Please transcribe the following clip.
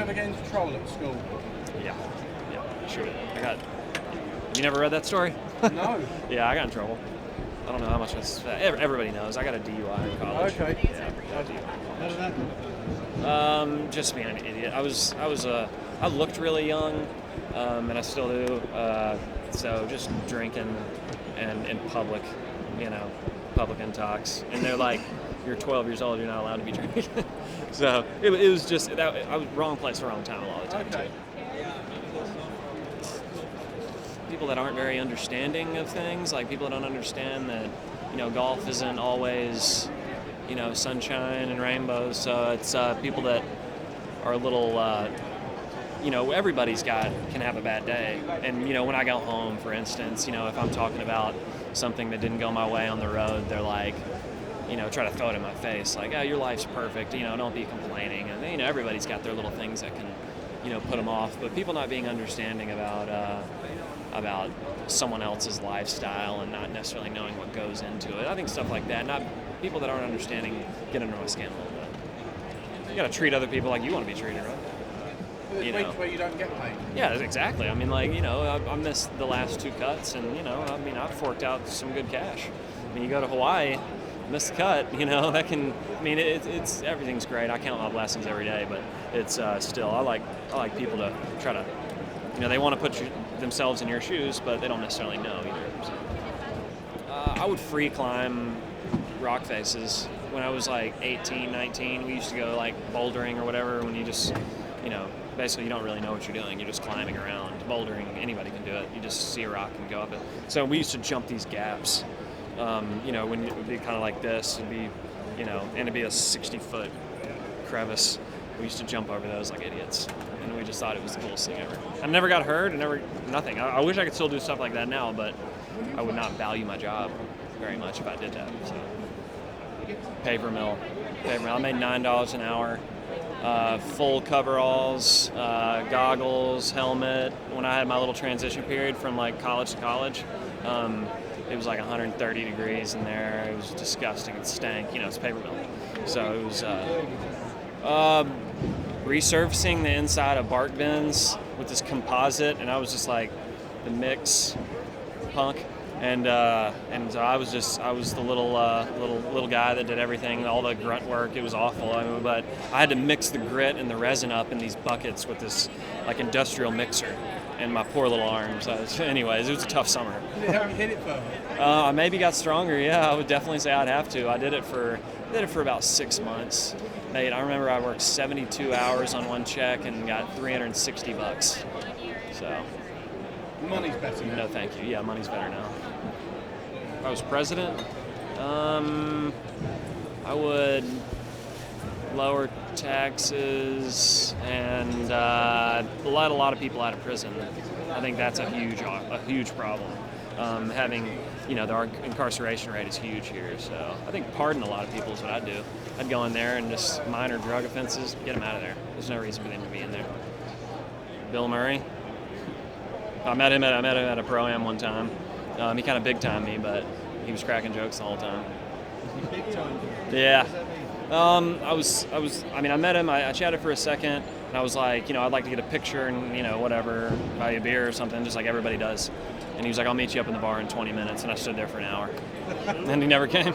ever get into trouble at school? Yeah, sure did. You never read that story? No. Yeah, I got in trouble. I don't know how much everybody knows. I got a DUI in college. Okay. Yeah, got a DUI. How did that happen? Just being an idiot. I looked really young, and I still do. So just drinking and in public, public intox. And they're like, you're 12 years old, you're not allowed to be drinking. So it was just, I was wrong place, wrong time a lot of the time, Okay. too. People that aren't very understanding of things, like people that don't understand that, golf isn't always, sunshine and rainbows. So it's people that are a little, everybody's can have a bad day. And, when I go home, for instance, if I'm talking about something that didn't go my way on the road, they're like, try to throw it in my face, like, oh, your life's perfect, don't be complaining. And, everybody's got their little things that can, put them off. But people not being understanding about someone else's lifestyle and not necessarily knowing what goes into it. I think stuff like that, not people that aren't understanding, get under my skin a little bit. You got to treat other people like you want to be treated, right? There's weeks where you don't get paid. Yeah, exactly. I mean, I missed the last 2 cuts, and I've forked out some good cash. I mean, you go to Hawaii, miss the cut, that can. I mean, it's everything's great. I count my blessings every day, but it's still. I like people to try to, they want to put themselves in your shoes, but they don't necessarily know either. So, I would free climb rock faces when I was like 18, 19. We used to go like bouldering or whatever. When you just, basically you don't really know what you're doing. You're just climbing around. Bouldering, anybody can do it. You just see a rock and go up it. So we used to jump these gaps. When it would be kind of like this, it'd be, and it'd be a 60-foot crevice. We used to jump over those like idiots, and we just thought it was the coolest thing ever. I never got hurt, nothing. I wish I could still do stuff like that now, but I would not value my job very much if I did that. So, paper mill. I made $9 an hour. Full coveralls, goggles, helmet. When I had my little transition period from like college to college, it was like 130 degrees in there. It was disgusting. It stank. It's paper mill. So it was resurfacing the inside of bark bins with this composite, and I was just like the mix punk. And so I was the little guy that did everything, all the grunt work. It was awful. But I had to mix the grit and the resin up in these buckets with this like industrial mixer, and my poor little arms. Anyways, it was a tough summer. Did you hit it for? I maybe got stronger. Yeah, I would definitely say I'd have to. I did it for about 6 months. Mate, I remember I worked 72 hours on one check and got $360. So. Money's better now. No, thank you. Yeah, money's better now. If I was president, I would lower taxes and let a lot of people out of prison. I think that's a huge problem. Having, the incarceration rate is huge here. So I think pardon a lot of people is what I'd do. I'd go in there and just minor drug offenses, get them out of there. There's no reason for them to be in there. Bill Murray. I met him at a pro-am one time. He kind of big-timed me, but he was cracking jokes the whole time. Big-time? Yeah. I met him, I chatted for a second, and I was like, I'd like to get a picture and, whatever, buy you a beer or something, just like everybody does. And he was like, I'll meet you up in the bar in 20 minutes, and I stood there for an hour. And he never came.